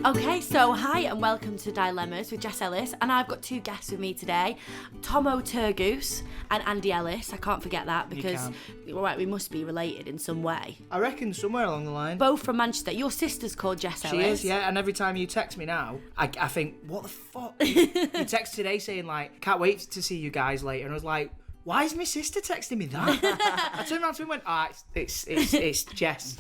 Okay, so hi and welcome to Dilemmas with Jess, Ellis, and I've got two guests with me today, Tommo Turgoose and Andy Ellis. I can't forget that because we must be related in some way. I reckon somewhere along the line. Both from Manchester. Your sister's called Jess Ellis. She is, yeah, and every time you text me now, I think, what the fuck? You text today saying, like, can't wait to see you guys later, and I was like, why is my sister texting me that? I turned around to him and went, it's Jess,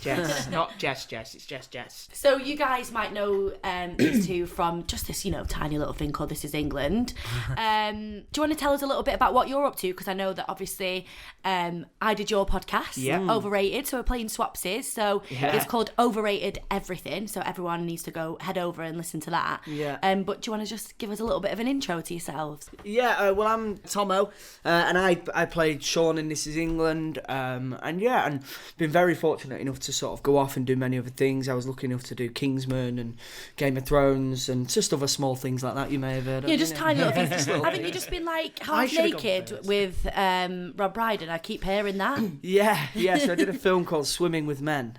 not Jess, it's Jess. So you guys might know these two from just this, tiny little thing called This Is England. Do you want to tell us a little bit about what you're up to? Because I know that obviously I did your podcast, Overrated, so we're playing swapsies. So it's called Overrated Everything, so everyone needs to head over and listen to that. Yeah. But do you want to just give us a little bit of an intro to yourselves? Yeah, well, I'm Tommo, and I played Shaun in This Is England, and been very fortunate enough to sort of go off and do many other things. I was lucky enough to do Kingsman and Game of Thrones and just other small things like that you may have heard of. Yeah, just tiny little things. Haven't you just been like half naked with Rob Brydon? I keep hearing that. Yeah, so I did a film called Swimming with Men,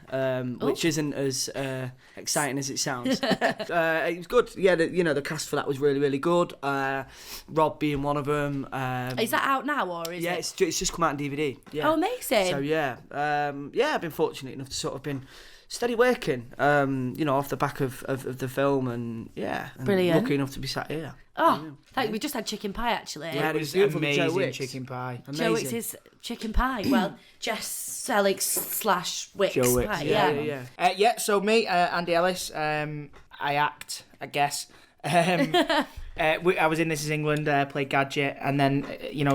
which isn't as exciting as it sounds. It was good. Yeah, the cast for that was really, really good. Rob being one of them. Is that out now or is it? It's just come out on DVD. Yeah. Oh, amazing. So I've been fortunate enough to sort of been steady working, off the back of the film, and brilliant. Lucky enough to be sat here. Oh, we just had chicken pie actually. Yeah, it was amazing chicken pie. Joe Wicks's chicken pie. Well, Jess Selleck / Wicks Joe Wicks, pie. Yeah. So me, Andy Ellis, I act, I guess. I was in This Is England, played Gadget, and then,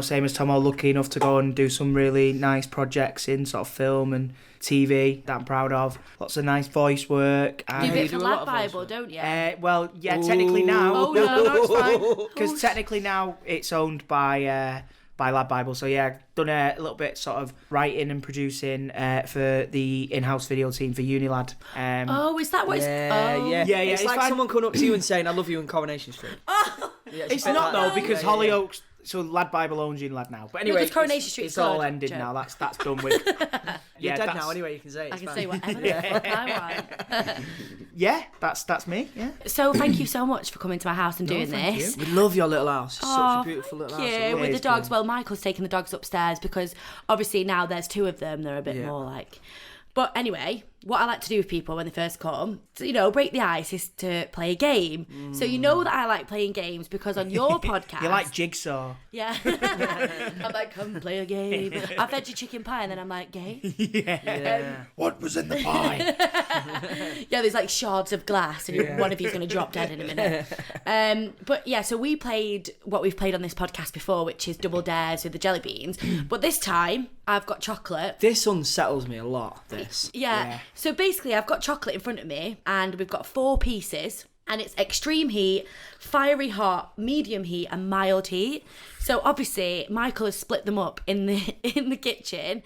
same as Tommo, lucky enough to go and do some really nice projects in sort of film and TV that I'm proud of. Lots of nice voice work. You do a bit for Lad Bible, don't you? Technically now. Oh, no, it's fine. Because technically now it's owned by Lad Bible. So yeah, done a little bit sort of writing and producing for the in-house video team for Unilad. Is that what it's... Yeah. It's like someone coming up to you and saying, I love you in Coronation Street. It's not though, because Hollyoaks... So Lad Bible owns Unilad now. But anyway, Coronation Street it's all ended now. That's done with. You're dead now anyway, you can say it. I can say whatever the fuck I want. Yeah, that's me. Yeah. So thank you so much for coming to my house and doing this. We love your little house. It's such a beautiful little house. Yeah, with the dogs. Well, Michael's taking the dogs upstairs because obviously now there's two of them. They're a bit more like... But anyway, what I like to do with people when they first come, to, break the ice, is to play a game. So you know that I like playing games because on your podcast... You like Jigsaw. Yeah. I'm like, come play a game. I fed you chicken pie and then I'm like, game? Yeah. What was in the pie? Yeah, there's like shards of glass and one of you's going to drop dead in a minute. But yeah, so we played what we've played on this podcast before, which is Double Dares with the jelly beans. But this time, I've got chocolate. This unsettles me a lot, this. Yeah. So basically, I've got chocolate in front of me, and we've got 4 pieces, and it's extreme heat, fiery hot, medium heat, and mild heat. So obviously, Michael has split them up in the kitchen,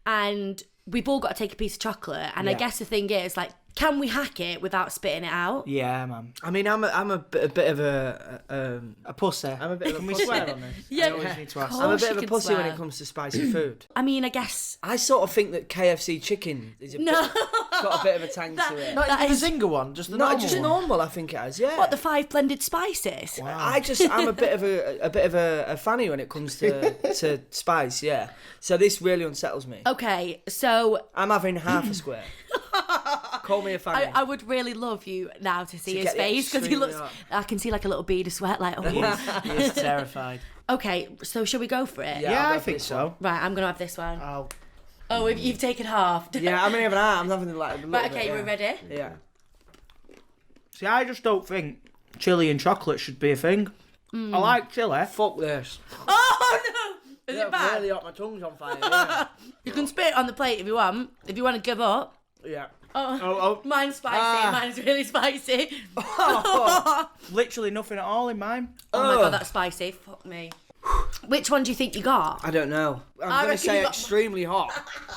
and we've all got to take a piece of chocolate. And I guess the thing is, like, can we hack it without spitting it out? Yeah, man. I mean, I'm a bit of a pussy. I'm a bit of a Can we swear on this? Yeah. I always need to ask. I'm a bit of a pussy when it comes to spicy food. I mean, I guess... I sort of think that KFC chicken is got a bit of a tang to it. Not even the Zinger one, just the normal just one. normal, I think it has, yeah. What, the 5 blended spices? Wow. I'm a bit of a fanny when it comes to spice, yeah. So this really unsettles me. Okay, so... I'm having half a square. Call me a fanny. I would really love you now to see his face because he looks... I can see like a little bead of sweat, like, oh. He is terrified. Okay, so shall we go for it? Yeah, I think so. Right, I'm going to have this one. Oh, you've taken half. Yeah, I'm going to have an arm. I'm having like a little Right, okay, bit, we're ready? Yeah. See, I just don't think chili and chocolate should be a thing. I like chili. Fuck this. Oh, no! Is it bad? Really hot, my tongue's on fire, yeah. You can spit it on the plate if you want. If you want to give up. Yeah. Oh. Mine's spicy. Mine's really spicy. Literally nothing at all in mine. Oh my god, that's spicy. Fuck me. Which one do you think you got? I don't know. I'm going to say extremely hot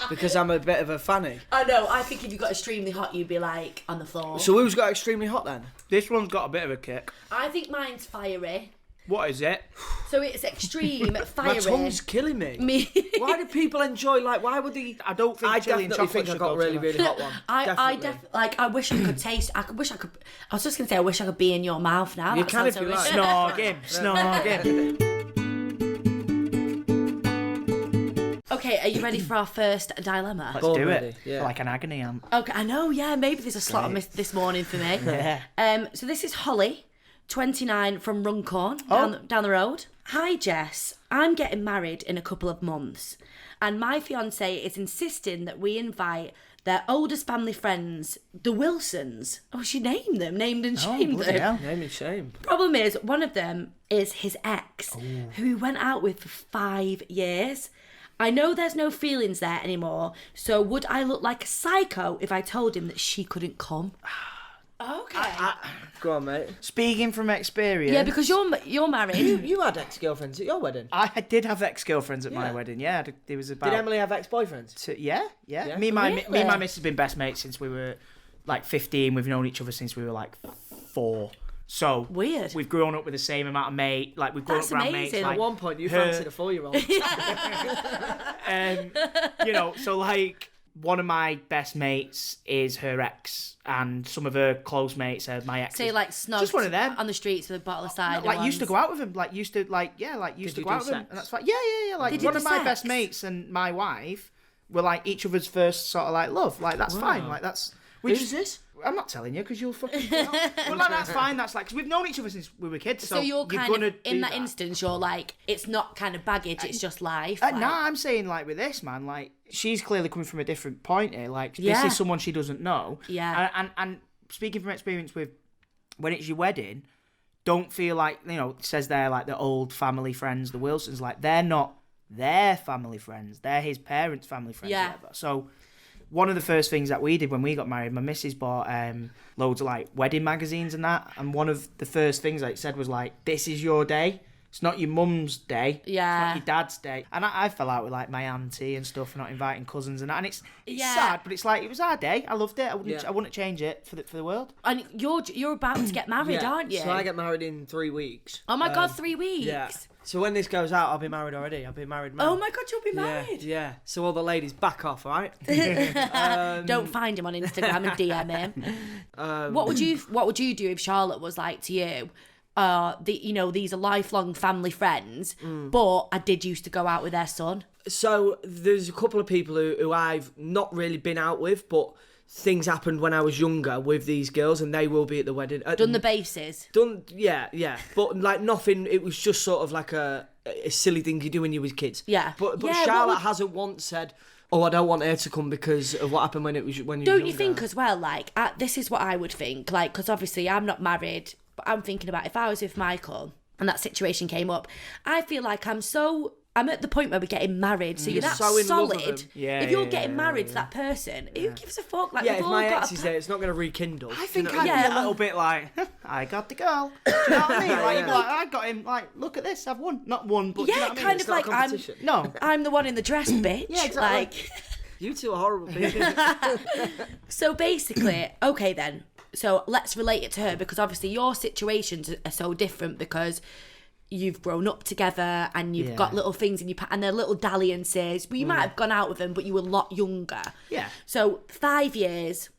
because I'm a bit of a fanny. I know. I think if you got extremely hot, you'd be like on the floor. So who's got extremely hot then? This one's got a bit of a kick. I think mine's fiery. What is it? So it's extreme, My fiery. tongue's killing me. Why do people enjoy, like, why would they... I don't think I chili and definitely chocolate think I should got go a really, together. really hot one. I definitely, like, I wish I could taste, I was just going to say, I wish I could be in your mouth now. You That can sounds if you so like. rich. Snog him. Okay, are you ready for our first dilemma? Let's do Already, it. yeah. Like an agony amp. Okay, I know, yeah, maybe there's a slot this morning for me. Yeah. So this is Holly, 29, from Runcorn, down the road. Hi, Jess. I'm getting married in a couple of months, and my fiance is insisting that we invite their oldest family friends, the Wilsons. Oh, she named and shamed bloody them. hell. Name and shame. Problem is, one of them is his ex, who he went out with for 5 years. I know there's no feelings there anymore, so would I look like a psycho if I told him that she couldn't come? Okay. Go on, mate. Speaking from experience. Yeah, because you're married. You had ex-girlfriends at your wedding. I did have ex-girlfriends at my wedding. Yeah, there was about. Did Emily have ex-boyfriends? Yeah. Yeah? Me and my Really? missus have been best mates since we were like 15. We've known each other since we were like 4. So Weird. We've grown up with the same amount of mate. Like we've grown That's up around amazing. mates. Like, At one point, you her- fancied a 4-year-old. you know, so like one of my best mates is her ex, and some of her close mates are my exes. Say like snogs Just one of them. on the streets with a bottle of cider. Like used to ones. go out with him. Like used to Did go you out with do him, sex? and that's like yeah. Like Did you one do of my sex? best mates and my wife were like each other's first sort of like love. Like that's fine. Like that's. Who's this? I'm not telling you because you'll fucking. Well, like, that's fine. That's like because we've known each other since we were kids. So, So you're kind gonna of in do that instance. You're like, it's not kind of baggage. It's just life. Like, No, I'm saying like with this man, like she's clearly coming from a different point here. Like Yeah. this is someone she doesn't know. Yeah. And speaking from experience with when it's your wedding, don't feel like it says they're like the old family friends, the Wilsons. Like they're not their family friends. They're his parents' family friends. Yeah. Whatever. So. One of the first things that we did when we got married, my missus bought loads of like wedding magazines and that. And one of the first things that it said was like, "This is your day. It's not your mum's day. Yeah. It's not your dad's day." And I fell out with like my auntie and stuff for not inviting cousins and that. And it's Yeah. sad, but it's like it was our day. I loved it. I Yeah. wouldn't change it for the world. And you're about to get married, aren't you? So I get married in 3 weeks. Oh my god, 3 weeks. Yeah. So when this goes out, I'll be married already. I'll be married man. Oh my god, you'll be married. Yeah. So all the ladies, back off, all right? Don't find him on Instagram and DM him. What would you do if Charlotte was like to you? These are lifelong family friends, but I did used to go out with their son. So there's a couple of people who I've not really been out with, but things happened when I was younger with these girls, and they will be at the wedding. Done the bases. Yeah. But like nothing. It was just sort of like a silly thing you do when you was kids. Yeah. But Yeah, Charlotte hasn't once said, "Oh, I don't want her to come because of what happened when you was Don't younger." you think as well? Like, this is what I would think. Like, because obviously I'm not married, but I'm thinking about if I was with Michael and that situation came up, I feel like I'm at the point where we're getting married, so you're that so in love with solid. him. Yeah, if you're yeah, getting yeah, married to that person, who gives a fuck? Like, Yeah, we've if all my got ex is there, it's not going to rekindle. I think You know- I'd Yeah. be a little bit like, I got the girl. Do you know what I mean? Like, you'd be like, I got him. Like, look at this, I've won. Not won, but do you know Yeah, what I mean? kind It's of not like a I'm. competition. No. I'm the one in the dress, bitch. Yeah, exactly. Like, You two are horrible people. so basically, okay then. So let's relate it to her because obviously your situations are so different because you've grown up together and you've got little things in your and they're little dalliances. But you might have gone out with them, but you were a lot younger. Yeah. So 5 years,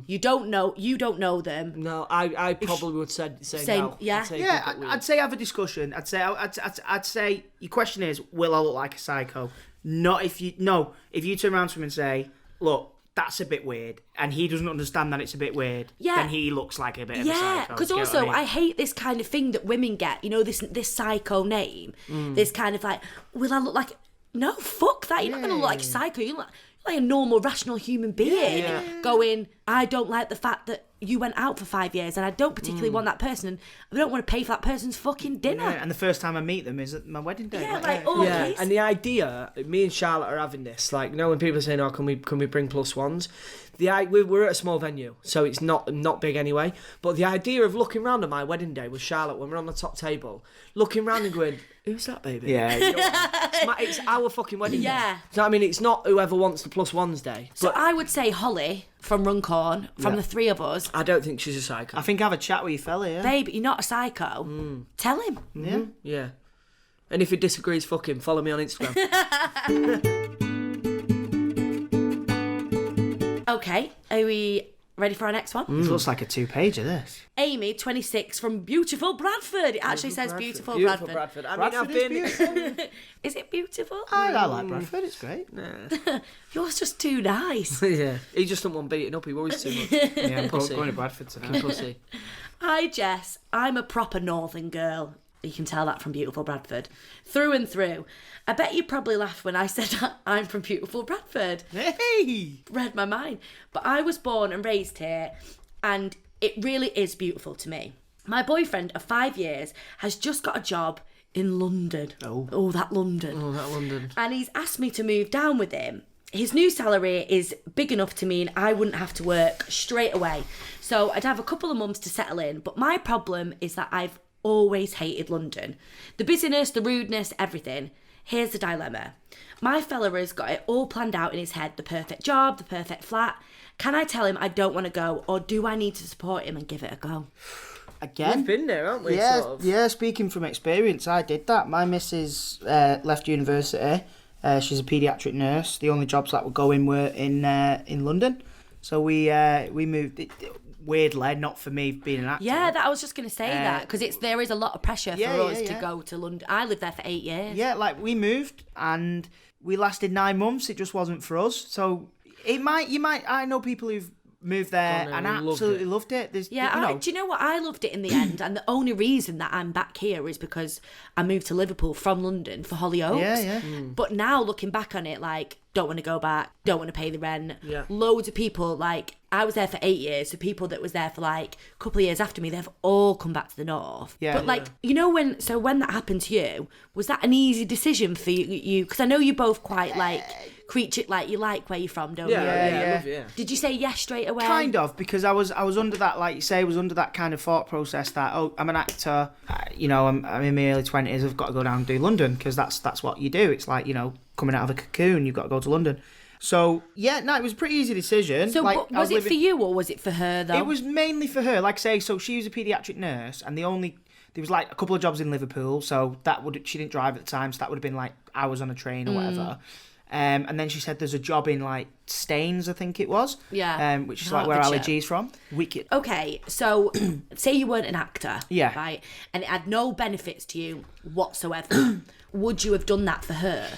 you don't know them. No, I probably would say Same, no. yeah. I'd say Yeah, keep it weird. I'd say have a discussion. I'd say your question is, will I look like a psycho? Not if you turn around to him and say, look, that's a bit weird, and he doesn't understand that it's a bit weird, Yeah. then he looks like a bit of a Yeah, psycho. because Do you know also what I mean? I hate this kind of thing that women get. You know, this psycho name. This kind of like, will I look like? No, fuck that. You're not gonna look like a psycho. You look like a normal, rational human being. Going, I don't like the fact that you went out for 5 years, and I don't particularly want that person, and I don't want to pay for that person's fucking dinner. Yeah, and the first time I meet them is at my wedding day. Yeah, like, oh, Yeah, okay. and the idea, me and Charlotte are having this, like, when people are saying, "Oh, can we bring plus ones?" We're at a small venue, so it's not big anyway. But the idea of looking round at my wedding day with Charlotte when we're on the top table, looking round and going, "Who's that, baby?" Yeah. It's our fucking wedding Yeah. day. So I mean, it's not whoever wants the plus ones day. So But I would say Holly, from Runcorn, from the three of us. I don't think she's a psycho. I think have a chat with your fella, yeah. Babe, you're not a psycho. Tell him. Yeah. Yeah. And if he disagrees, fuck him. Follow me on Instagram. Okay, are we ready for our next one? It looks like a 2-pager, this. Amy, 26, from beautiful Bradford. It actually says beautiful Bradford. I mean, I've been... Is it beautiful? I like Bradford, it's great. Yours just too nice. Yeah. He just doesn't want beating up. He worries too much. Yeah, I'm Pussy. going to Bradford today. Pussy. Hi, Jess. I'm a proper northern girl. You can tell that from beautiful Bradford. Through and through. I bet you probably laughed when I said I'm from beautiful Bradford. Hey! Read my mind. But I was born and raised here, and it really is beautiful to me. My boyfriend of 5 years has just got a job in London. Oh, that London. And he's asked me to move down with him. His new salary is big enough to mean I wouldn't have to work straight away. So I'd have a couple of months to settle in. But my problem is that I've always hated London. The busyness, the rudeness, everything. Here's the dilemma. My fella has got it all planned out in his head, the perfect job, the perfect flat. Can I tell him I don't want to go, or do I need to support him and give it a go? Again? We've been there, haven't we? Yeah, sort of? yeah, speaking from experience, I did that. My missus left university. She's a paediatric nurse. The only jobs that were going were in London. So we moved... Weirdly, not for me being an actor. Yeah, I was just going to say that, because there is a lot of pressure for us to go to London. I lived there for 8 years. Yeah, like we moved and we lasted 9 months. It just wasn't for us. So you might. I know people who've moved there and absolutely loved it. There's, do you know what? I loved it in the end, and the only reason that I'm back here is because I moved to Liverpool from London for Hollyoaks. Yeah. But now looking back on it, like, don't want to go back, don't want to pay the rent. Yeah. Loads of people, like, I was there for 8 years, so people that was there for like a couple of years after me, they've all come back to the north. Yeah. But like, you know, when that happened to you, was that an easy decision for you? Because I know you're both quite like creature, like you like where you're from, don't you? I love it. Did you say yes straight away? Kind of, because I was under that, like you say, I was under that kind of thought process that, oh, I'm an actor, I'm in my early 20s, I've got to go down and do London, because that's what you do. It's like, coming out of a cocoon, you've got to go to London. So, it was a pretty easy decision. So, like, was it for you or was it for her, though? It was mainly for her. Like I say, so she was a paediatric nurse, and there was like a couple of jobs in Liverpool, so she didn't drive at the time, so that would have been like hours on a train or whatever. And then she said there's a job in like Staines, I think it was. Yeah. Which is like where Ali G's from. Wicked. Okay, so say you weren't an actor. Yeah. Right? And it had no benefits to you whatsoever. Would you have done that for her?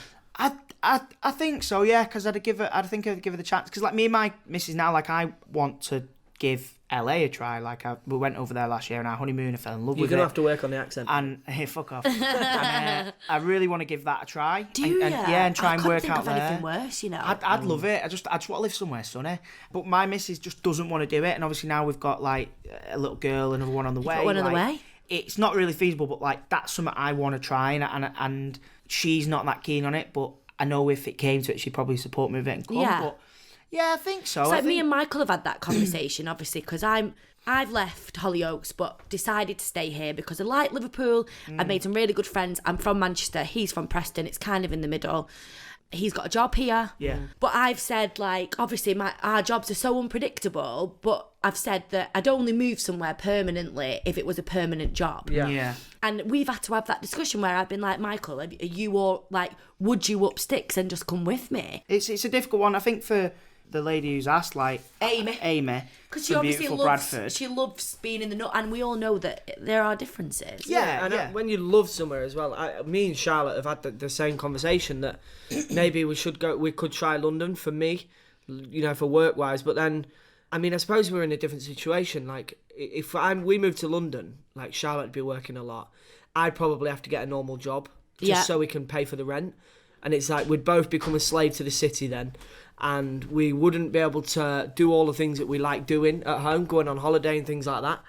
I think so, yeah, because I'd give her the chance. Because like me and my missus now, like I want to give LA a try. Like we went over there last year on our honeymoon. I fell in love with it. You're gonna have to work on the accent. And hey, fuck off. And, I really want to give that a try. Do you? And try and work out there. Anything worse, you know. I'd love it. I just want to live somewhere sunny. But my missus just doesn't want to do it. And obviously now we've got like a little girl, another one on the way. Got one on the way. It's not really feasible, but like that's something I want to try. And she's not that keen on it, but I know if it came to it, she'd probably support me with it and come. Yeah. But yeah, I think so. It's like me and Michael have had that conversation, obviously, because I've left Hollyoaks but decided to stay here because I like Liverpool. I've made some really good friends. I'm from Manchester. He's from Preston. It's kind of in the middle. He's got a job here. Yeah. But I've said, like, obviously our jobs are so unpredictable, but I've said that I'd only move somewhere permanently if it was a permanent job. Yeah. And we've had to have that discussion where I've been like, Michael, are you all, like, would you up sticks and just come with me? It's a difficult one, I think, for the lady who's asked, like Amy, because she obviously loves being in the nut, and we all know that there are differences. When you love somewhere as well, me and Charlotte have had the same conversation that maybe we could try London for me, for work wise. But then, I mean, I suppose we're in a different situation. Like if we moved to London, like Charlotte would be working a lot, I'd probably have to get a normal job just so we can pay for the rent, and it's like we'd both become a slave to the city then. And we wouldn't be able to do all the things that we like doing at home, going on holiday and things like that.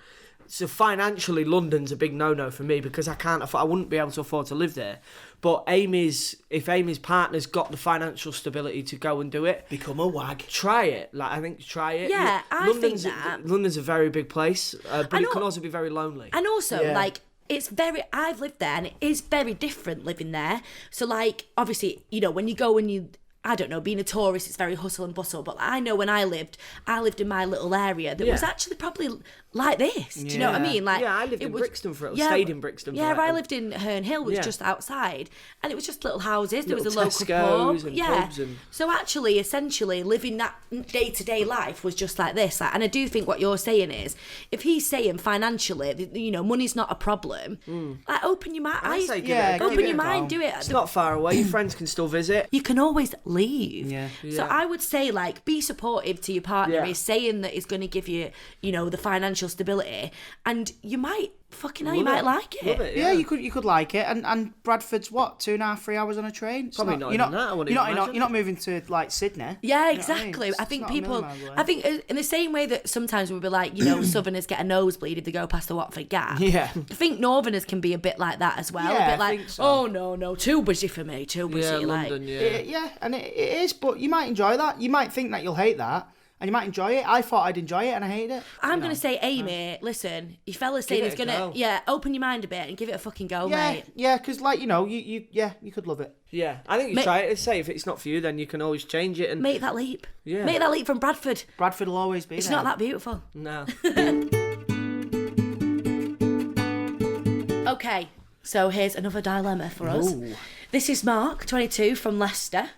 So financially, London's a big no-no for me because I wouldn't be able to afford to live there. But if Amy's partner's got the financial stability to go and do it, become a wag. Try it. Try it. Yeah, I think that. London's a very big place, but it can also be very lonely. And also, I've lived there and it is very different living there. So, like, obviously, when you go and you I don't know, being a tourist, it's very hustle and bustle. But I know when I lived in my little area that was actually probably like this. Do you know what I mean? Like, I lived in Brixton stayed in Brixton. I lived in Herne Hill, which was just outside, and it was just little houses. There was a Little local Tesco's pub. and Yeah. pubs and... So actually, essentially, living that day-to-day life was just like this. Like, and I do think what you're saying is, if he's saying financially, you know, money's not a problem, like, open your mind. I say open your mind, do it. It's not far away. Your friends can still visit. You can always leave. Yeah. So I would say, like, be supportive to your partner. Yeah. He's saying that he's going to give you, you know, the financial stability, and you might fucking hell, you might like it. Love it, Yeah, you could like it, and Bradford's what 2.5, 3 hours on a train. It's Probably not even that, I wouldn't you're even not imagine. you're not moving to like Sydney. Yeah, You know what I mean? exactly. It's I think not a million people. miles away. I think in the same way that sometimes we'll be like, you know, Southerners get a nosebleed if they go past the Watford Gap. Yeah. I think Northerners can be a bit like that as well. Yeah, a bit I like, think so. oh no, too busy for me, too busy. Yeah, like, London, Yeah, and it is, but you might enjoy that. You might think that you'll hate that, and you might enjoy it. I thought I'd enjoy it, and I hated it. I'm going to say, Amy, listen, your fella's saying Give he's it a going to, go. open your mind a bit and give it a fucking go, Yeah, mate. yeah, because like you know, you could love it. Yeah, I think you try it. Say if it's not for you, then you can always change it. And Make that leap. Yeah. Make that leap from Bradford. Bradford will always be It's there. not that beautiful. no, Okay, so here's another dilemma for us. Ooh. This is Mark, 22, from Leicester.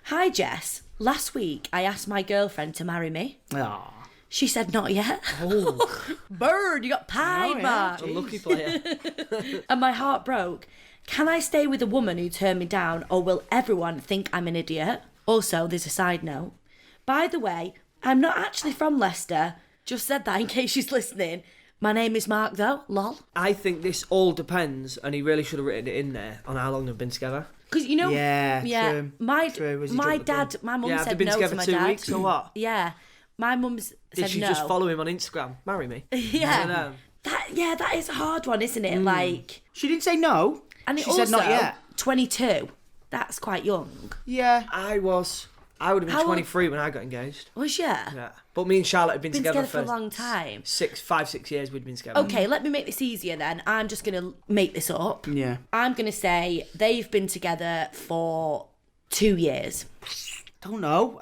Hi, Jess. Last week, I asked my girlfriend to marry me. Aw. She said not yet. Bird, you got pied, Oh, yeah. Mark. unlucky player. And my heart broke. Can I stay with a woman who turned me down, or will everyone think I'm an idiot? Also, there's a side note. By the way, I'm not actually from Leicester. Just said that in case she's listening. My name is Mark, though. Lol. I think this all depends, and he really should have written it in there on how long they've been together. Because, you know... Yeah, Yeah. true. My True, as he my jumped the gun. dad... My mum Yeah, have they said been no together to my 2 dad. weeks or what? Yeah. My mum Did said she no. just follow him on Instagram? Marry me. I don't Yeah. know. That is a hard one, isn't it? Like... She didn't say no. And it She also, said not yet. 22. That's quite young. Yeah. I would have been How old- 23 when I got engaged. Was ya? Yeah, but me and Charlotte had been, Been together, together for a long time. 5, 6 years. We'd been together. Okay, let me make this easier then. I'm just going to make this up. Yeah. I'm going to say they've been together for 2 years. I don't know.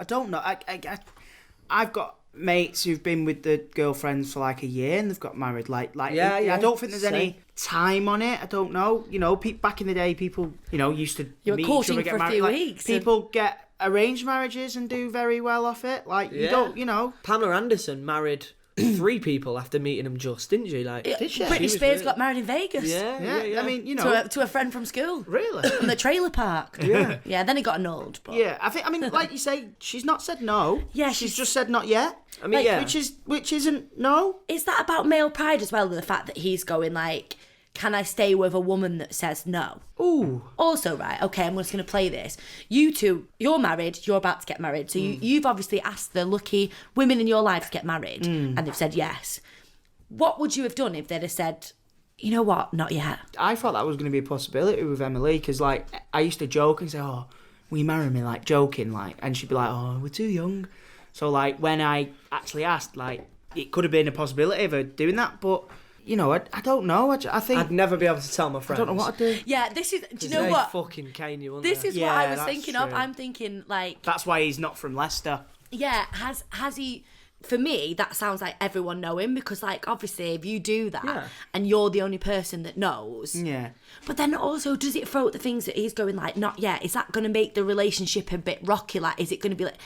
I've got mates who've been with the girlfriends for like a year and they've got married. Like Yeah, I don't think there's same. any time on it. I don't know. You know, back in the day, people, you know, used to You were meet courting each other, for get a married. few Like, weeks and- people get arranged marriages and do very well off it. Like you Yeah. don't, you know. Pamela Anderson married 3 people after meeting him just, didn't she? Like, Did she? Britney She was Spears really- got married in Vegas. Yeah, I mean, you know. To a friend from school. Really? In the trailer park. Yeah. Yeah, then it got annulled. But... Yeah, I mean, like you say, she's not said no. Yeah, she's she's- just said not yet. I mean, yeah. which isn't no. Is that about male pride as well, the fact that he's going like, can I stay with a woman that says no? Ooh, Also, right, okay, I'm just going to play this. You two, you're married, you're about to get married. So you've obviously asked the lucky women in your life to get married, and they've said yes. What would you have done if they'd have said, you know what, not yet? I thought that was going to be a possibility with Emily because, like, I used to joke and say, "Oh, will you marry me?" Like joking, like, and she'd be like, "Oh, we're too young." So, like, when I actually asked, like, it could have been a possibility of her doing that, but you know, I don't know. I think I'd never be able to tell my I friends. don't know what I'd do. Yeah, this is, do you know They what? fucking cane you, This is what Yeah, I was that's thinking of. true. I'm thinking, like, That's why he's not from Leicester. yeah, has he... For me, that sounds like everyone know him because, like, obviously, if you do that Yeah. and you're the only person that knows, Yeah. but then also, does it throw out the things that he's going like, not yet? Is that going to make the relationship a bit rocky? Like, is it going to be like,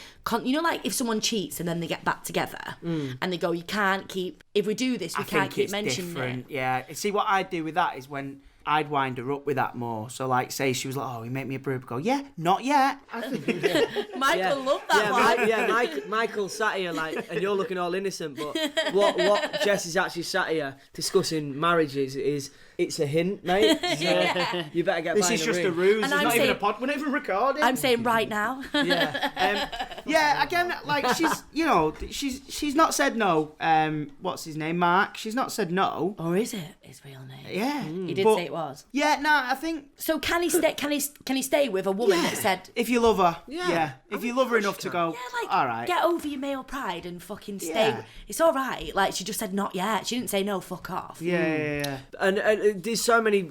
you know, like if someone cheats and then they get back together and they go, you can't keep, if we do this, we I can't think keep it's mentioning different. it. Yeah. See, what I'd do with that is when I'd wind her up with that more. So, like, say she was like, "Oh, you make me a brew," go, "Yeah, not yet." Michael loved that one. Michael sat here like, and you're looking all innocent, but what Jess is actually sat here discussing marriages is it's a hint, mate. So you better get. This buying is just ring. a ruse. And It's I'm not even a saying- pod. We're not even recording. I'm saying right now. Yeah, again, like she's, you know, she's not said no. What's his name? Mark. She's not said no. Or is it his real name? Yeah, He did but- say it was. Yeah, no, I think So can he stay? Can he stay with a woman that said, if you love her, Yeah. if you love her enough to go, yeah, like, all right, get over your male pride and fucking stay. Yeah. It's all right. Like, she just said not yet. She didn't say no, fuck off. yeah. And there's so many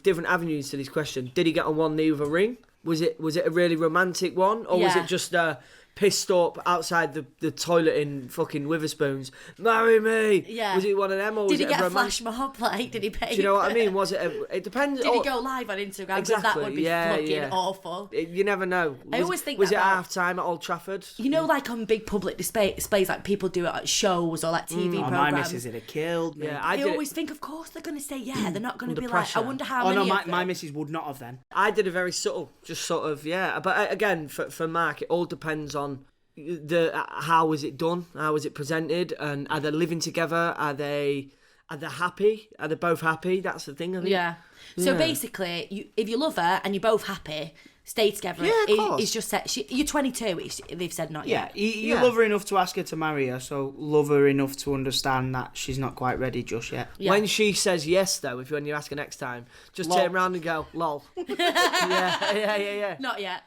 different avenues to this question. Did he get on one knee with a ring? Was it a really romantic one, or was Yeah. it just pissed up outside the toilet in fucking Witherspoons? Marry me. Yeah. Was it one of them, or was Did he it get a a romantic? flash mob? Like, did he pay? Do you know what I mean? Was it? It depends. Did he go live on Instagram? Because that Exactly, would be yeah, fucking yeah. awful. You never know. I always think was it about- half time at Old Trafford? You know, like on big public displays, like people do it at shows or like TV Oh, my programs. missus would have killed me. Yeah, I I did. always think, of course, they're going to say yeah. They're not going to Under be pressure. like, I wonder how Oh many no, of them. my missus would not have then. I did a very subtle, just sort of, yeah. But again, for Mark, it all depends on how was it done, how was it presented, and are they living together? Are they happy? Are they both happy? That's the thing, I think. Yeah. So Yeah. basically, if you love her and you're both happy, stay together. Yeah, of course. It's just said you're 22. They've said not Yeah, yet. you Yeah. love her enough to ask her to marry her, so love her enough to understand that she's not quite ready just yet. Yeah. When she says yes, though, when you ask her next time, just Lol. turn around and go, lol. yeah. Not yet.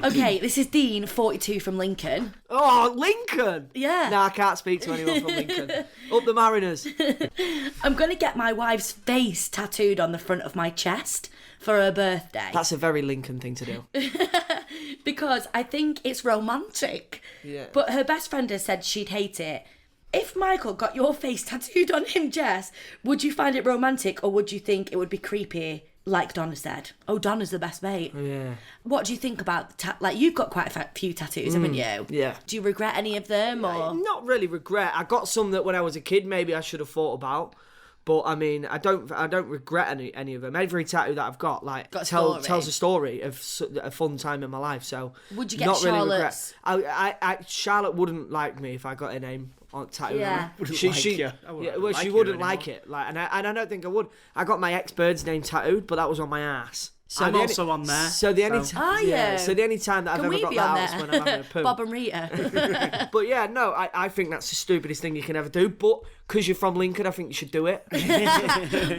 Okay, this is Dean, 42 from Lincoln. Oh, Lincoln! Yeah. No, I can't speak to anyone from Lincoln. Up the Mariners. I'm going to get my wife's face tattooed on the front of my chest for her birthday. That's a very Lincoln thing to do. Because I think it's romantic. Yeah. But her best friend has said she'd hate it. If Michael got your face tattooed on him, Jess, would you find it romantic or would you think it would be creepy, like Donna said? Oh, Donna's the best mate. Yeah. What do you think about like, you've got quite a few tattoos, haven't you? Yeah. Do you regret any of them or? Not really regret. I got some that when I was a kid maybe I should have thought about. But I mean, I don't regret any of them. Every tattoo that I've got, like, Got a story. tells a story of a fun time in my life. So Would you get not really Charlotte's? regret. Charlotte wouldn't like me if I got her name on tattoo. Yeah. Wouldn't like you. I wouldn't Yeah, well, like she you wouldn't anymore. like it. Like, and I don't think I would. I got my ex-bird's name tattooed, but that was on my ass. So I'm the also on there, So the only so- Are you? So the only time that Can I've we ever got be that on out is there? when I'm having a poo. Bob and Rita. But yeah, no, I think that's the stupidest thing you can ever do. But because you're from Lincoln, I think you should do it.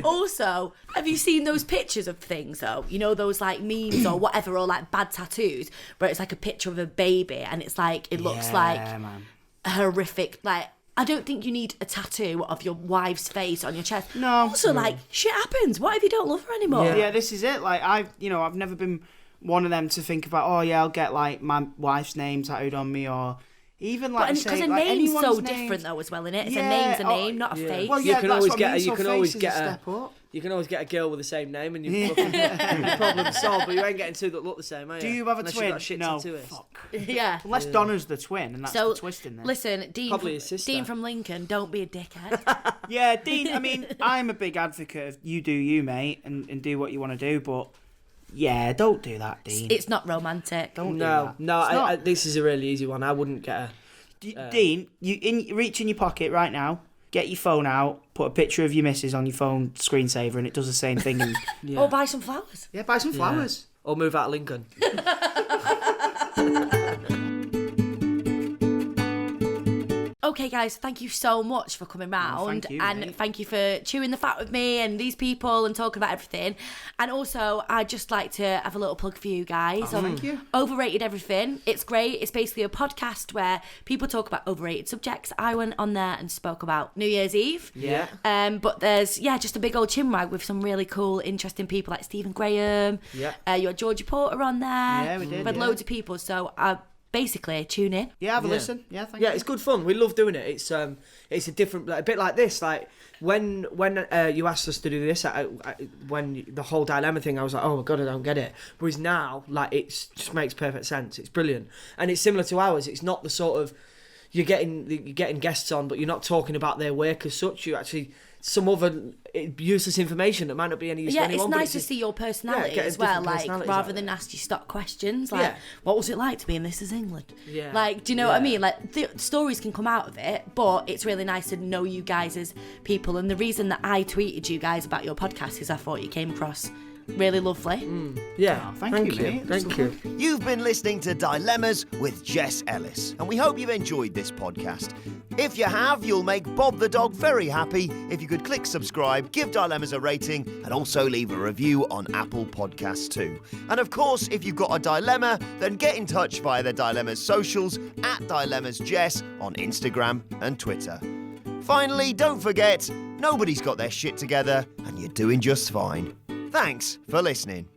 Also, have you seen those pictures of things though? You know, those like memes or whatever, or like bad tattoos where it's like a picture of a baby and it's like, it looks Yeah, like man. horrific. Like, I don't think you need a tattoo of your wife's face on your chest. No. Also, like, shit happens. What if you don't love her anymore? Yeah, this is it. Like, I've never been one of them to think about, oh yeah, I'll get like my wife's name tattooed on me, or even like But because say, a like, name's so anyone's name. different though as well, innit? It's a Yeah, name's a oh, name, not a face. Well, You yeah, can that's always what I get mean, a- you so can always face is get a- step up. You can always get a girl with the same name and you fucking problem solved. But you ain't getting two that look the same, are you? Do you have a Unless you've twin? got a shit No. tattooist. Fuck. Yeah. Unless Donna's the twin, and that's So, the twist in there. listen, Probably his sister. Dean from Lincoln, don't be a dickhead. Yeah, Dean, I mean, I'm a big advocate of you do you, mate, and do what you want to do, but yeah, don't do that, Dean. It's not romantic. Don't do No, that. no, It's not. this is a really easy one. I wouldn't get a... Dean, reach in your pocket right now, get your phone out, put a picture of your missus on your phone screensaver, and it does the same thing. And Yeah. Or buy some flowers. yeah, buy some flowers. Or move out of Lincoln. Okay, guys, thank you so much for coming round. thank you, and mate. thank you for chewing the fat with me and these people and talking about everything. And also, I'd just like to have a little plug for you guys. thank you. Overrated Everything. It's great. It's basically a podcast where people talk about overrated subjects. I went on there and spoke about New Year's Eve. Yeah. But there's, just a big old chinwag with some really cool, interesting people like Stephen Graham. Yeah. You had Georgie Porter on there. Yeah, we did, had yeah. loads of people. So basically, tune in. Yeah, have a Yeah. listen. Yeah, thank Yeah, you. it's good fun. We love doing it. It's a different, a bit like this. Like when you asked us to do this, when the whole dilemma thing, I was like, oh my god, I don't get it. Whereas now, like, it just makes perfect sense. It's brilliant, and it's similar to ours. It's not the sort of you're getting guests on, but you're not talking about their work as such. You actually some other useless information that might not be any use to Yeah, anyone. it's but nice to see your personality get as well, different like personalities rather out than there. ask you stock questions like, Yeah. what was it like to be in This Is England? Yeah. Like, do you know what I Yeah. mean? Like, the stories can come out of it, but it's really nice to know you guys as people. And the reason that I tweeted you guys about your podcast is I thought you came across really lovely. Yeah, Oh, thank you, mate. That's Thank you. You've been listening to Dilemmas with Jess Ellis, and we hope you've enjoyed this podcast. If you have, you'll make Bob the dog very happy if you could click subscribe, give Dilemmas a rating, and also leave a review on Apple Podcasts too. And of course, if you've got a dilemma, then get in touch via the Dilemmas socials at DilemmasJess on Instagram and Twitter. Finally, don't forget, nobody's got their shit together, and you're doing just fine. Thanks for listening.